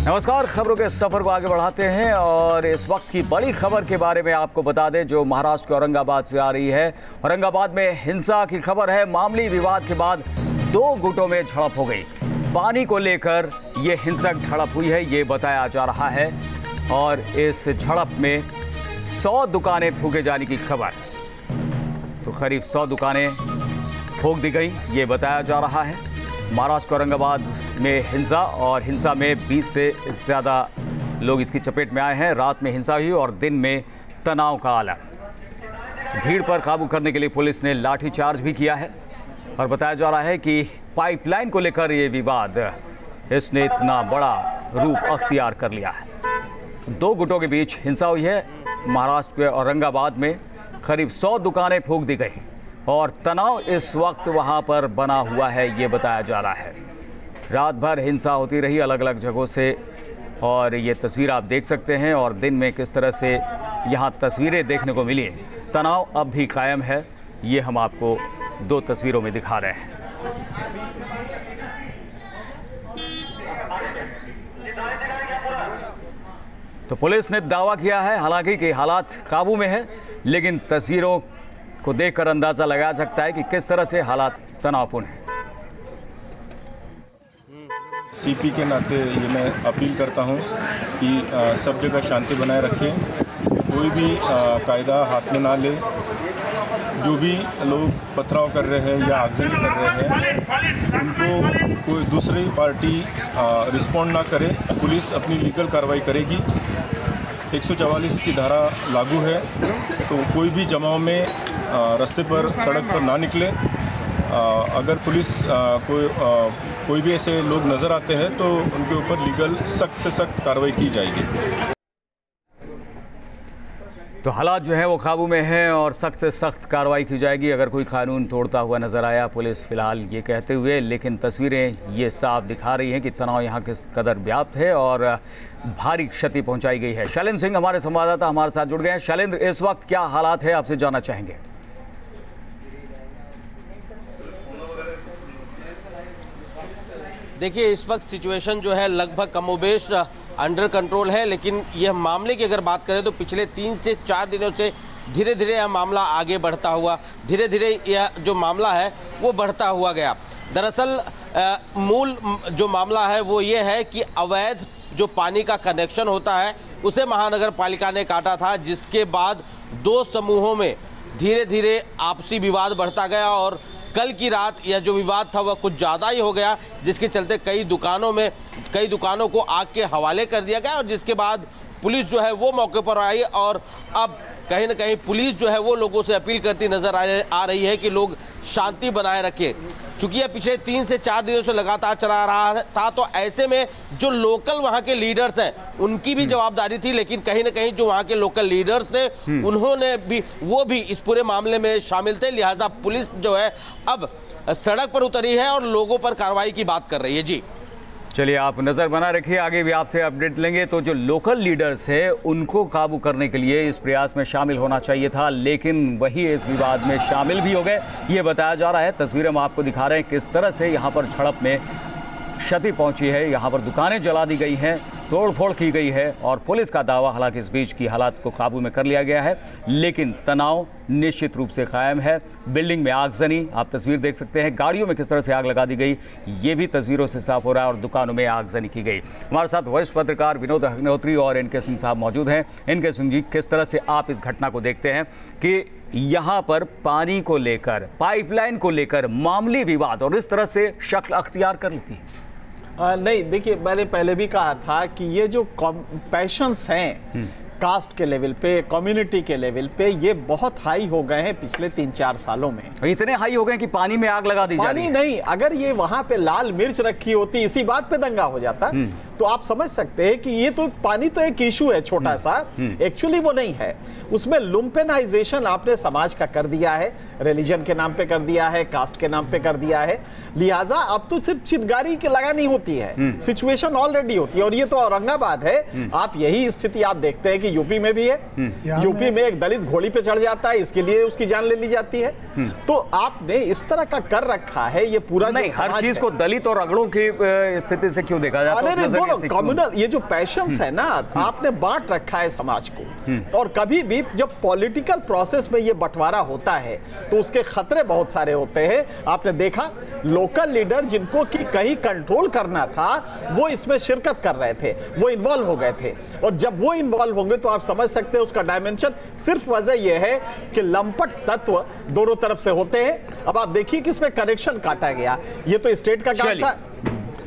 नमस्कार, खबरों के सफर को आगे बढ़ाते हैं और इस वक्त की बड़ी खबर के बारे में आपको बता दें जो महाराष्ट्र के औरंगाबाद से आ रही है। औरंगाबाद में हिंसा की खबर है। मामूली विवाद के बाद दो गुटों में झड़प हो गई। पानी को लेकर ये हिंसक झड़प हुई है, ये बताया जा रहा है। और इस झड़प में 100 दुकानें फूके जाने की खबर, तो करीब 100 दुकानें फूक दी गई, ये बताया जा रहा है। महाराष्ट्र के औरंगाबाद में हिंसा, और हिंसा में 20 से ज़्यादा लोग इसकी चपेट में आए हैं। रात में हिंसा हुई और दिन में तनाव का आलम। भीड़ पर काबू करने के लिए पुलिस ने लाठीचार्ज भी किया है और बताया जा रहा है कि पाइपलाइन को लेकर ये विवाद, इसने इतना बड़ा रूप अख्तियार कर लिया है। दो गुटों के बीच हिंसा हुई है। महाराष्ट्र के औरंगाबाद में करीब 100 दुकानें फूक दी गई और तनाव इस वक्त वहां पर बना हुआ है, ये बताया जा रहा है। रात भर हिंसा होती रही अलग अलग जगहों से, और ये तस्वीर आप देख सकते हैं। और दिन में किस तरह से यहाँ तस्वीरें देखने को मिली। तनाव अब भी कायम है, ये हम आपको दो तस्वीरों में दिखा रहे हैं। तो पुलिस ने दावा किया है हालांकि कि हालात काबू में है, लेकिन तस्वीरों को देखकर अंदाजा लगाया सकता है कि किस तरह से हालात तनावपूर्ण हैं। सीपी के नाते ये मैं अपील करता हूं कि सब जगह शांति बनाए रखें, कोई भी कायदा हाथ में ना ले। जो भी लोग पथराव कर रहे हैं या आगजनी कर रहे हैं, उनको कोई दूसरी पार्टी रिस्पॉन्ड ना करे। पुलिस अपनी लीगल कार्रवाई करेगी। 144 की धारा लागू है, तो कोई भी जमाव में रास्ते पर, सड़क पर ना निकले। अगर पुलिस कोई भी ऐसे लोग नज़र आते हैं तो उनके ऊपर लीगल सख्त से सख्त कार्रवाई की जाएगी। तो हालात जो है वो काबू में हैं और सख्त से सख्त कार्रवाई की जाएगी अगर कोई कानून तोड़ता हुआ नजर आया। पुलिस फिलहाल ये कहते हुए, लेकिन तस्वीरें ये साफ दिखा रही हैं कि तनाव यहाँ किस कदर व्याप्त है और भारी क्षति पहुंचाई गई है। शैलेंद्र सिंह हमारे संवाददाता हमारे साथ जुड़ गए हैं। शैलेंद्र, इस वक्त क्या हालात है, आपसे जानना चाहेंगे। देखिए, इस वक्त सिचुएशन जो है लगभग कमोबेश अंडर कंट्रोल है, लेकिन यह मामले की अगर बात करें तो पिछले 3 से 4 दिनों से धीरे धीरे यह मामला आगे बढ़ता हुआ, धीरे धीरे यह जो मामला है वो बढ़ता हुआ गया। दरअसल मूल जो मामला है वो ये है कि अवैध जो पानी का कनेक्शन होता है उसे महानगर पालिका ने काटा था, जिसके बाद दो समूहों में धीरे धीरे आपसी विवाद बढ़ता गया और कल की रात यह जो विवाद था वह कुछ ज़्यादा ही हो गया, जिसके चलते कई दुकानों को आग के हवाले कर दिया गया। और जिसके बाद पुलिस जो है वो मौके पर आई और अब कहीं ना कहीं पुलिस जो है वो लोगों से अपील करती नजर आ रही है कि लोग शांति बनाए रखें। चूँकि यह पिछले 3 से 4 दिनों से लगातार चला रहा था, तो ऐसे में जो लोकल वहाँ के लीडर्स हैं उनकी भी जवाबदारी थी, लेकिन कहीं ना कहीं जो वहाँ के लोकल लीडर्स थे उन्होंने भी वो भी इस पूरे मामले में शामिल थे। लिहाजा पुलिस जो है अब सड़क पर उतरी है और लोगों पर कार्रवाई की बात कर रही है। जी चलिए, आप नज़र बना रखिए, आगे भी आपसे अपडेट लेंगे। तो जो लोकल लीडर्स हैं उनको काबू करने के लिए इस प्रयास में शामिल होना चाहिए था, लेकिन वही इस विवाद में शामिल भी हो गए, ये बताया जा रहा है। तस्वीरें हम आपको दिखा रहे हैं किस तरह से यहाँ पर झड़प में क्षति पहुंची है। यहाँ पर दुकानें जला दी गई हैं, तोड़फोड़ की गई है और पुलिस का दावा, हालांकि इस बीच की हालात को काबू में कर लिया गया है, लेकिन तनाव निश्चित रूप से कायम है। बिल्डिंग में आगजनी, आप तस्वीर देख सकते हैं, गाड़ियों में किस तरह से आग लगा दी गई, ये भी तस्वीरों से साफ हो रहा है, और दुकानों में आगजनी की गई। हमारे साथ वरिष्ठ पत्रकार विनोद अग्निहोत्री और एनके सिंह साहब मौजूद हैं। एनके सिंह जी, किस तरह से आप इस घटना को देखते हैं कि यहाँ पर पानी को लेकर, पाइपलाइन को लेकर मामूली विवाद और इस तरह से शक्ल अख्तियार कर लेती है? नहीं, देखिए, मैंने पहले भी कहा था कि ये जो पैशंस हैं कास्ट के लेवल पे, कम्युनिटी के लेवल पे, ये बहुत हाई हो गए हैं पिछले 3-4 सालों में। इतने हाई हो गए कि पानी में आग लगा दी जा रही है। पानी नहीं, अगर ये वहां पे लाल मिर्च रखी होती, इसी बात पे दंगा हो जाता, तो आप समझ सकते हैं कि ये तो पानी तो एक इशू है छोटा सा, एक्चुअली वो नहीं है। उसमें लुम्पेनाइजेशन आपने समाज का कर दिया है, रिलीजन के नाम पे कर दिया है, कास्ट के नाम पे कर दिया है। लिहाजा अब तो सिर्फ चिंगारी के लगानी होती है, सिचुएशन ऑलरेडी होती है। और ये तो औरंगाबाद है, आप यही स्थिति आप देखते हैं कि यूपी में भी है। यूपी में एक दलित घोड़ी पे चढ़ जाता है, इसके लिए उसकी जान ले ली जाती है। तो आपने इस तरह का कर रखा है ये पूरा। नहीं, हर चीज को दलित और अगड़ों की स्थिति से क्यों देखा जाता है? ऐसे कम्युनल ये जो पैशंस है ना, आपने बांट रखा है समाज को, और कभी भी जब पॉलिटिकल प्रोसेस में ये बंटवारा होता है तो उसके खतरे बहुत सारे होते हैं। आपने देखा लोकल लीडर जिनको कि कहीं कंट्रोल करना था वो इसमें शिरकत कर रहे थे, वो इन्वॉल्व हो गए थे, और जब वो इन्वॉल्व होंगे तो आप समझ सकते हैं उसका डायमेंशन। सिर्फ वजह यह है कि लंपट तत्व दोनों तरफ से होते हैं। अब आप देखिए कि इसमें कनेक्शन काटा गया, ये तो स्टेट का काम था।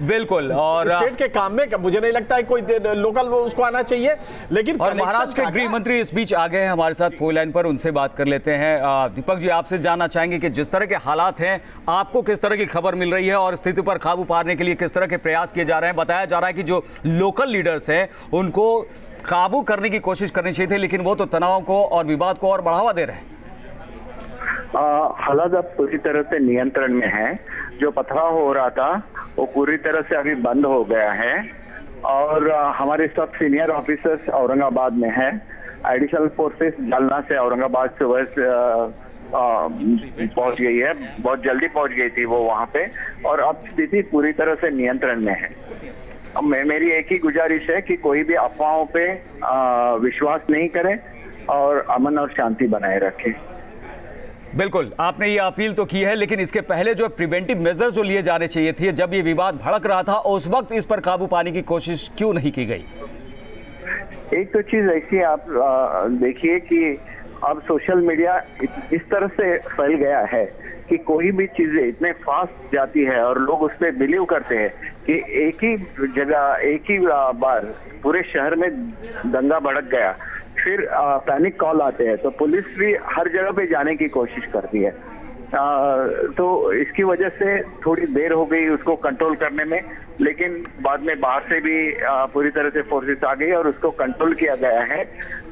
बिल्कुल, और स्टेट के काम में मुझे नहीं लगता है कोई लोकल उसको आना चाहिए, लेकिन और महाराष्ट्र के गृह मंत्री इस बीच आ गए हैं हमारे साथ फोन लाइन पर, उनसे बात कर लेते हैं। दीपक जी, आपसे जानना चाहेंगे कि जिस तरह के हालात हैं, आपको किस तरह की खबर मिल रही है और स्थिति पर काबू पाने के लिए किस तरह के प्रयास किए जा रहे हैं? बताया जा रहा है कि जो लोकल लीडर्स हैं उनको काबू करने की कोशिश करनी चाहिए थी, लेकिन वो तो तनाव को और विवाद को और बढ़ावा दे रहे हैं। हालात अब पूरी तरह से नियंत्रण में है। जो पथराव हो रहा था वो पूरी तरह से अभी बंद हो गया है, और हमारे सब सीनियर ऑफिसर्स औरंगाबाद में है। एडिशनल फोर्सेस जालना से औरंगाबाद सुबह पहुंच गई है, बहुत जल्दी पहुंच गई थी वो वहां पे, और अब स्थिति पूरी तरह से नियंत्रण में है। अब मेरी एक ही गुजारिश है कि कोई भी अफवाहों पे विश्वास नहीं करे और अमन और शांति बनाए रखे। बिल्कुल, आपने ये अपील तो की है, लेकिन इसके पहले जो प्रिवेंटिव मेजर्स जो लिए जाने चाहिए थे, जब ये विवाद भड़क रहा था उस वक्त इस पर काबू पाने की कोशिश क्यों नहीं की गई? एक तो चीज ऐसी आप देखिए कि अब सोशल मीडिया इस तरह से फैल गया है कि कोई भी चीजें इतने फास्ट जाती है और लोग उस पर बिलीव करते हैं कि एक ही जगह एक ही बार पूरे शहर में दंगा भड़क गया, फिर पैनिक कॉल आते हैं, तो पुलिस भी हर जगह पे जाने की कोशिश करती है। तो इसकी वजह से थोड़ी देर हो गई उसको कंट्रोल करने में, लेकिन बाद में बाहर से भी पूरी तरह से फोर्सेस आ गई और उसको कंट्रोल किया गया है।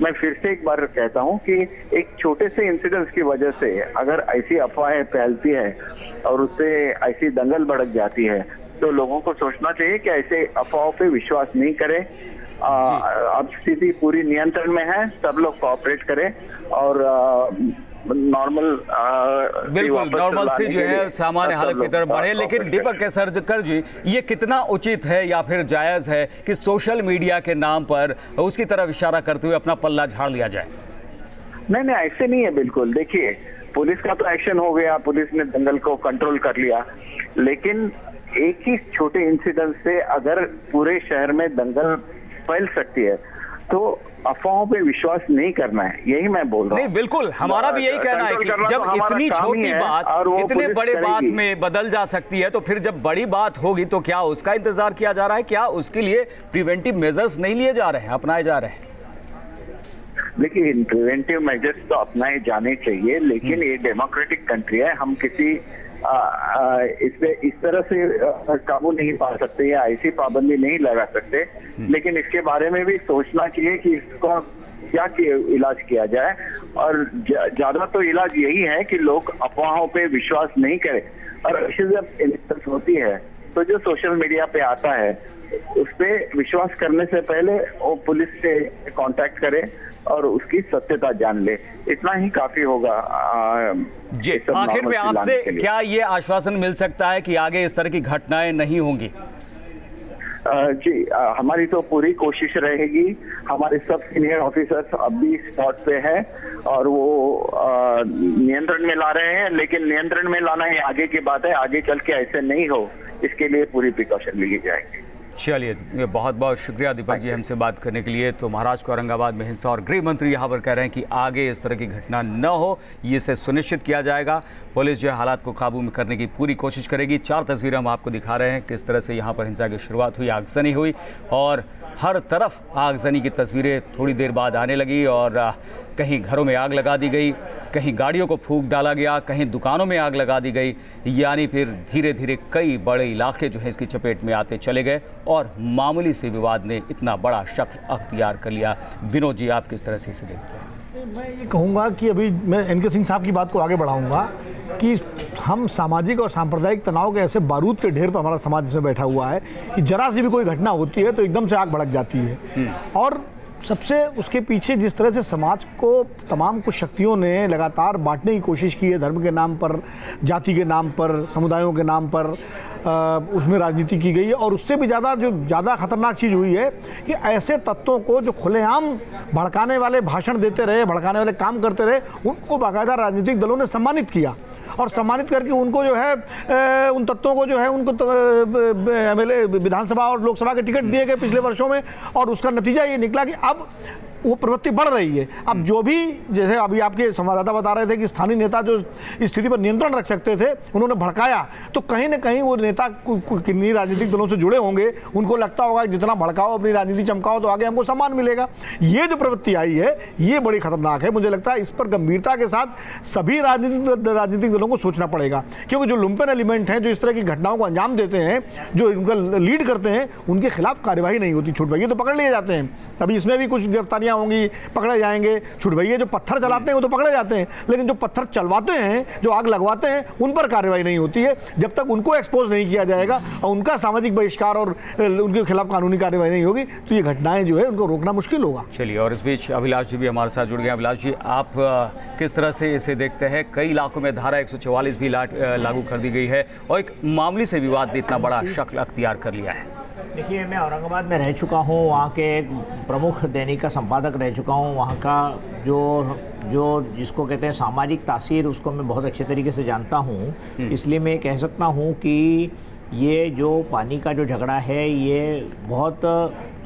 मैं फिर से एक बार कहता हूं कि एक छोटे से इंसिडेंट्स की वजह से अगर ऐसी अफवाहें फैलती है और उससे ऐसी दंगल भड़क जाती है, तो लोगों को सोचना चाहिए कि ऐसे अफवाहों पे विश्वास नहीं करें। अब स्थिति पूरी नियंत्रण में है, सब लोग कोऑपरेट करें और नॉर्मल बिल्कुल नॉर्मल से जो है सामान्य हालत की तरफ बढ़े। लेकिन दीपक केसरकर जी, ये कितना उचित है या फिर जायज है कि सोशल मीडिया के नाम पर उसकी तरफ इशारा करते हुए अपना पल्ला झाड़ लिया जाए? नहीं, ऐसे नहीं है बिल्कुल। देखिए, पुलिस का तो एक्शन हो गया, पुलिस ने दंगल को कंट्रोल कर लिया, लेकिन एक ही छोटे इंसिडेंट से अगर पूरे शहर में दंगल फैल सकती है तो अफवाहों पे विश्वास नहीं करना है, यही मैं बोल रहा हूँ। नहीं, बिल्कुल हमारा भी यही कहना है कि जब इतनी छोटी बात इतने बड़े बात में बदल जा सकती है, तो फिर जब बड़ी बात होगी तो क्या उसका इंतजार किया जा रहा है? क्या उसके लिए प्रिवेंटिव मेजर्स नहीं लिए जा रहे हैं, अपनाए जा रहे हैं? देखिए, प्रिवेंटिव मेजर्स तो अपनाए जाने चाहिए, लेकिन ये डेमोक्रेटिक कंट्री है, हम किसी इसमें इस तरह से काबू नहीं पा सकते या ऐसी पाबंदी नहीं लगा सकते, लेकिन इसके बारे में भी सोचना चाहिए कि इसको क्या इलाज किया जाए। और ज्यादा तो इलाज यही है कि लोग अफवाहों पे विश्वास नहीं करें, और ऐसे जब इंसिडेंस होती है तो जो सोशल मीडिया पे आता है उस पे विश्वास करने से पहले वो पुलिस से कांटेक्ट करे और उसकी सत्यता जान ले, इतना ही काफी होगा। जी, आखिर में आपसे क्या ये आश्वासन मिल सकता है कि आगे इस तरह की घटनाएं नहीं होंगी? जी, हमारी तो पूरी कोशिश रहेगी। हमारे सब सीनियर ऑफिसर्स अब भी स्पॉट पे है और वो नियंत्रण में ला रहे हैं, लेकिन नियंत्रण में लाना ही आगे की बात है, आगे चल के ऐसे नहीं हो इसके लिए पूरी प्रिकॉशन ली जाएगी। चलिए, बहुत बहुत शुक्रिया दीपक जी हमसे बात करने के लिए। तो महाराष्ट्र के औरंगाबाद में हिंसा और गृह मंत्री यहाँ पर कह रहे हैं कि आगे इस तरह की घटना न हो, ये से सुनिश्चित किया जाएगा। पुलिस जो है हालात को काबू में करने की पूरी कोशिश करेगी। 4 तस्वीरें हम आपको दिखा रहे हैं किस तरह से यहाँ पर हिंसा की शुरुआत हुई, आगजनी हुई और हर तरफ आगजनी की तस्वीरें थोड़ी देर बाद आने लगी और कहीं घरों में आग लगा दी गई, कहीं गाड़ियों को फूंक डाला गया, कहीं दुकानों में आग लगा दी गई, यानी फिर धीरे धीरे कई बड़े इलाके जो है इसकी चपेट में आते चले गए और मामूली से विवाद ने इतना बड़ा शक्ल अख्तियार कर लिया। विनोद जी, आप किस तरह से इसे देखते हैं? मैं ये कहूँगा कि अभी मैं एनके सिंह साहब की बात को आगे बढ़ाऊँगा कि हम सामाजिक और सांप्रदायिक तनाव के ऐसे बारूद के ढेर पर हमारा समाज इसमें बैठा हुआ है कि जरा सी भी कोई घटना होती है तो एकदम से आग भड़क जाती है। और सबसे उसके पीछे जिस तरह से समाज को तमाम कुछ शक्तियों ने लगातार बांटने की कोशिश की है, धर्म के नाम पर, जाति के नाम पर, समुदायों के नाम पर, उसमें राजनीति की गई है। और उससे भी ज़्यादा खतरनाक चीज़ हुई है कि ऐसे तत्वों को जो खुलेआम भड़काने वाले भाषण देते रहे, भड़काने वाले काम करते रहे, उनको बाकायदा राजनीतिक दलों ने सम्मानित किया और सम्मानित करके उनको जो है उन तत्वों को जो है उनको MLA, विधानसभा और लोकसभा के टिकट दिए गए पिछले वर्षों में। और उसका नतीजा ये निकला कि अब वो प्रवृत्ति बढ़ रही है। अब जो भी, जैसे अभी आपके संवाददाता बता रहे थे कि स्थानीय नेता जो स्थिति पर नियंत्रण रख सकते थे उन्होंने भड़काया, तो कहीं ना कहीं वो नेता किन्हीं राजनीतिक दलों से जुड़े होंगे, उनको लगता होगा कि जितना भड़काओ, अपनी राजनीति चमकाओ तो आगे हमको सम्मान मिलेगा। ये जो प्रवृत्ति आई है ये बड़ी खतरनाक है। मुझे लगता है इस पर गंभीरता के साथ सभी राजनीतिक दलों को सोचना पड़ेगा, क्योंकि जो लुम्पेन एलिमेंट हैं, जो इस तरह की घटनाओं को अंजाम देते हैं, जो इनका लीड करते हैं, उनके खिलाफ कार्यवाही नहीं होती। छुट भैया तो पकड़ लिए जाते हैं, अभी इसमें भी कुछ गिरफ्तारियां होंगी, पकड़े जाएंगे। छुट भैया जो पत्थर चलाते हैं वो तो पकड़े जाते हैं, लेकिन जो पत्थर चलवाते हैं, जो आग लगवाते हैं, उन पर कार्रवाई नहीं होती है। जब तक उनको एक्सपोज नहीं किया जाएगा और उनका सामाजिक बहिष्कार और उनके खिलाफ कानूनी कार्रवाई नहीं होगी तो ये घटनाएं जो है उनको रोकना मुश्किल होगा। चलिए, और इस बीच अभिलाष जी भी हमारे साथ जुड़ गए। अभिलाष जी, आप किस तरह से इसे देखते हैं? कई इलाकों में धारा 144 भी लागू कर दी गई है और एक मामले से विवाद ने इतना बड़ा शक्ल अख्तियार कर लिया है। देखिए, मैं औरंगाबाद में रह चुका हूँ, वहाँ के एक प्रमुख दैनिक का संपादक रह चुका हूँ। वहाँ का जो जिसको कहते हैं सामाजिक तासीर, उसको मैं बहुत अच्छे तरीके से जानता हूँ। इसलिए मैं कह सकता हूँ कि ये जो पानी का जो झगड़ा है ये बहुत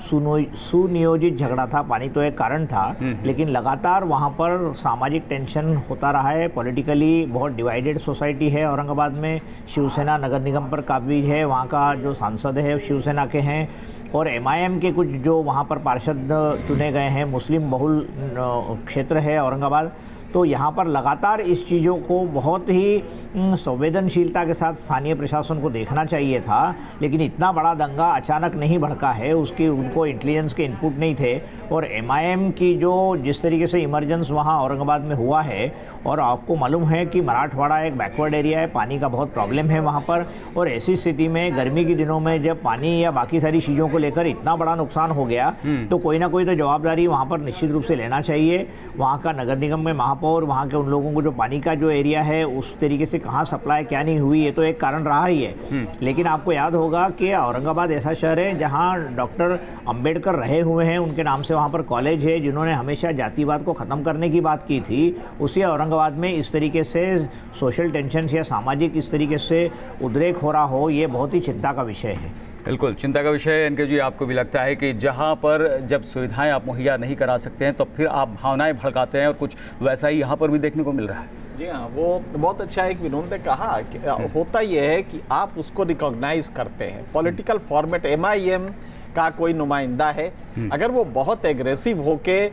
सुनियोजित झगड़ा था। पानी तो एक कारण था, लेकिन लगातार वहाँ पर सामाजिक टेंशन होता रहा है। पॉलिटिकली बहुत डिवाइडेड सोसाइटी है औरंगाबाद में। शिवसेना नगर निगम पर काबिज है, वहाँ का जो सांसद है शिवसेना के हैं, और MIM के कुछ जो वहाँ पर पार्षद चुने गए हैं। मुस्लिम बहुल क्षेत्र है औरंगाबाद, तो यहाँ पर लगातार इस चीज़ों को बहुत ही संवेदनशीलता के साथ स्थानीय प्रशासन को देखना चाहिए था। लेकिन इतना बड़ा दंगा अचानक नहीं भड़का है, उसकी उनको इंटेलिजेंस के इनपुट नहीं थे। और MIM की जो जिस तरीके से इमरजेंस वहाँ औरंगाबाद में हुआ है, और आपको मालूम है कि मराठवाड़ा एक बैकवर्ड एरिया है, पानी का बहुत प्रॉब्लम है वहाँ पर। और ऐसी स्थिति में गर्मी के दिनों में जब पानी या बाकी सारी चीज़ों को लेकर इतना बड़ा नुकसान हो गया, तो कोई ना कोई तो जवाबदारी वहाँ पर निश्चित रूप से लेना चाहिए। वहाँ का नगर निगम में और वहाँ के उन लोगों को जो पानी का जो एरिया है उस तरीके से कहाँ सप्लाई क्या नहीं हुई, ये तो एक कारण रहा ही है। लेकिन आपको याद होगा कि औरंगाबाद ऐसा शहर है जहाँ डॉक्टर अंबेडकर रहे हुए हैं, उनके नाम से वहाँ पर कॉलेज है, जिन्होंने हमेशा जातिवाद को ख़त्म करने की बात की थी। उसी औरंगाबाद में इस तरीके से सोशल टेंशन या सामाजिक इस तरीके से उद्रेक हो रहा हो, ये बहुत ही चिंता का विषय है। बिल्कुल चिंता का विषय है। एनके जी, आपको भी लगता है कि जहां पर जब सुविधाएं आप मुहैया नहीं करा सकते हैं तो फिर आप भावनाएं भड़काते हैं, और कुछ वैसा ही यहां पर भी देखने को मिल रहा है? जी हाँ, वो बहुत अच्छा एक विनोद ने कहा कि होता यह है कि आप उसको रिकॉग्नाइज करते हैं। पॉलिटिकल फॉर्मेट MIM का कोई नुमाइंदा है, अगर वो बहुत एग्रेसिव होके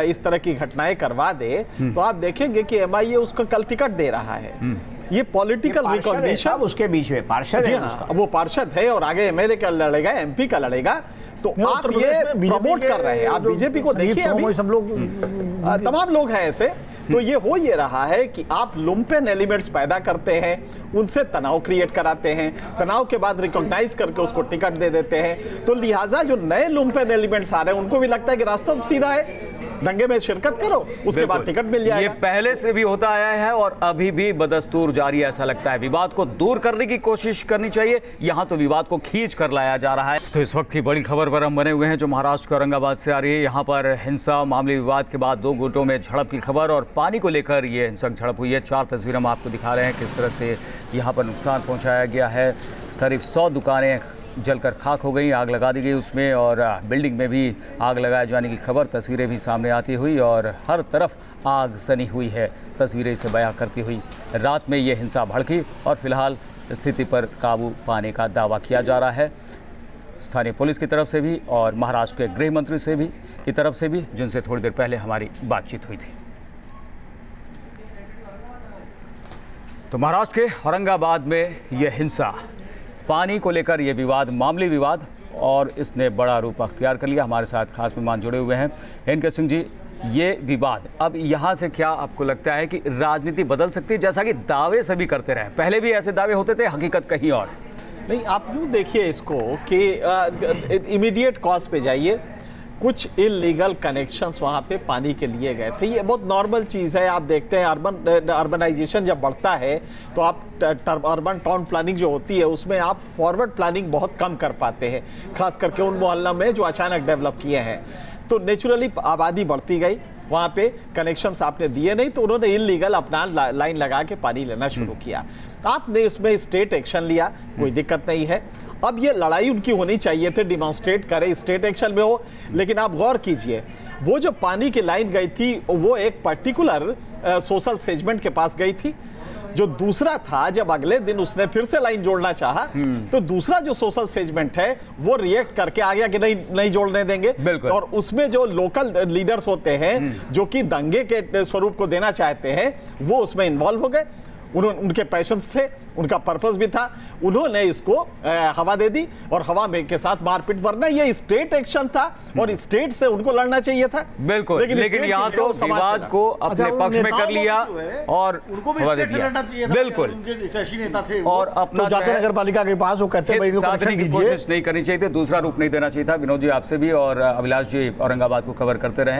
इस तरह की घटनाएं करवा दे तो आप देखेंगे कि MIA उसको कल टिकट दे रहा है। ये पॉलिटिकल रिकॉग्निशन उसके बीच में पार्षद है, हाँ, वो पार्षद है और आगे MLA का लड़ेगा, MP का लड़ेगा, तो आप ये प्रमोट कर रहे हैं। आप बीजेपी को देखिए, अभी सब लोग तमाम लोग हैं ऐसे। तो ये हो ये रहा है कि आप लुम्पेन एलिमेंट्स पैदा करते हैं, उनसे तनाव क्रिएट कराते हैं, तनाव के बाद रिकॉग्नाइज करके उसको टिकट दे देते हैं। तो लिहाजा जो नए लुम्पेन एलिमेंट्स आ रहे हैं उनको भी लगता है कि रास्ता तो सीधा है, दंगे में शिरकत करो, उसके बाद टिकट मिल जाएगा। ये पहले से भी होता आया है और अभी भी बदस्तूर जारी ऐसा लगता है। विवाद को दूर करने की कोशिश करनी चाहिए, यहाँ तो विवाद को खींच कर लाया जा रहा है। तो इस वक्त की बड़ी खबर पर हम बने हुए हैं जो महाराष्ट्र के औरंगाबाद से आ रही है। यहाँ पर हिंसा मामले विवाद के बाद 2 गुटों में झड़प की खबर, और पानी को लेकर ये हिंसक झड़प हुई है। 4 तस्वीर हम आपको दिखा रहे हैं किस तरह से यहाँ पर नुकसान पहुँचाया गया है। करीब 100 दुकानें जलकर खाक हो गई, आग लगा दी गई उसमें, और बिल्डिंग में भी आग लगाए जाने की खबर, तस्वीरें भी सामने आती हुई, और हर तरफ आग सनी हुई है। तस्वीरें इसे बयां करती हुई रात में ये हिंसा भड़की और फिलहाल स्थिति पर काबू पाने का दावा किया जा रहा है स्थानीय पुलिस की तरफ से भी और महाराष्ट्र के गृह मंत्री से भी की तरफ से भी, जिनसे थोड़ी देर पहले हमारी बातचीत हुई थी। तो महाराष्ट्र के औरंगाबाद में यह हिंसा, पानी को लेकर यह विवाद, मामूली विवाद, और इसने बड़ा रूप अख्तियार कर लिया। हमारे साथ खास मेहमान जुड़े हुए हैं। एनके सिंह जी, ये विवाद अब यहाँ से क्या आपको लगता है कि राजनीति बदल सकती है? जैसा कि दावे सभी करते रहे, पहले भी ऐसे दावे होते थे, हकीकत कहीं और। नहीं, आप यूँ देखिए इसको कि इमीडिएट कॉज पे जाइए कुछ इलीगल कनेक्शंस वहां पे पानी के लिए गए थे। ये बहुत नॉर्मल चीज है। आप देखते हैं अर्बनाइजेशन जब बढ़ता है तो आप अर्बन टाउन प्लानिंग जो होती है उसमें आप फॉरवर्ड प्लानिंग बहुत कम कर पाते हैं, खास करके उन मोहल्ला में जो अचानक डेवलप किए हैं। तो नेचुरली आबादी बढ़ती गई, वहां पे कनेक्शंस आपने दिए नहीं तो उन्होंने इलीगल अपना लाइन लगा के पानी लेना शुरू किया। आपने इसमें स्टेट एक्शन लिया, कोई दिक्कत नहीं है। अब ये लड़ाई उनकी होनी चाहिए थी, डिमॉन्स्ट्रेट करे, स्टेट एक्शन में हो। लेकिन आप गौर कीजिए, वो जो पानी की लाइन गई थी वो एक पर्टिकुलर सोशल सेगमेंट के पास गई थी। जो दूसरा था, जब अगले दिन उसने फिर से लाइन जोड़ना चाहा तो दूसरा जो सोशल सेगमेंट है वो रिएक्ट करके आ गया कि नहीं जोड़ने देंगे। और उसमें जो लोकल लीडर्स होते हैं जो कि दंगे के स्वरूप को देना चाहते हैं वो उसमें इन्वॉल्व हो गए। उनके पैशंस थे, उनका पर्पस भी था, उन्होंने इसको हवा दे दी और हवा में के साथ मारपीट, वरना ये स्टेट एक्शन था और स्टेट से उनको लड़ना चाहिए था। बिल्कुल, लेकिन यहाँ तो विवाद को अपने पक्ष में कर लिया और उनको भी स्टेट से लड़ना चाहिए था। बिल्कुल, उनके शासी नेता थे और अपना जाते नगर पालिका के पास वो कहते हैं साधने की कोशिश नहीं करनी चाहिए थी, दूसरा रूप नहीं देना चाहिए था। विनोद जी आपसे भी और अभिलाष जी औरंगाबाद को कवर करते रहे।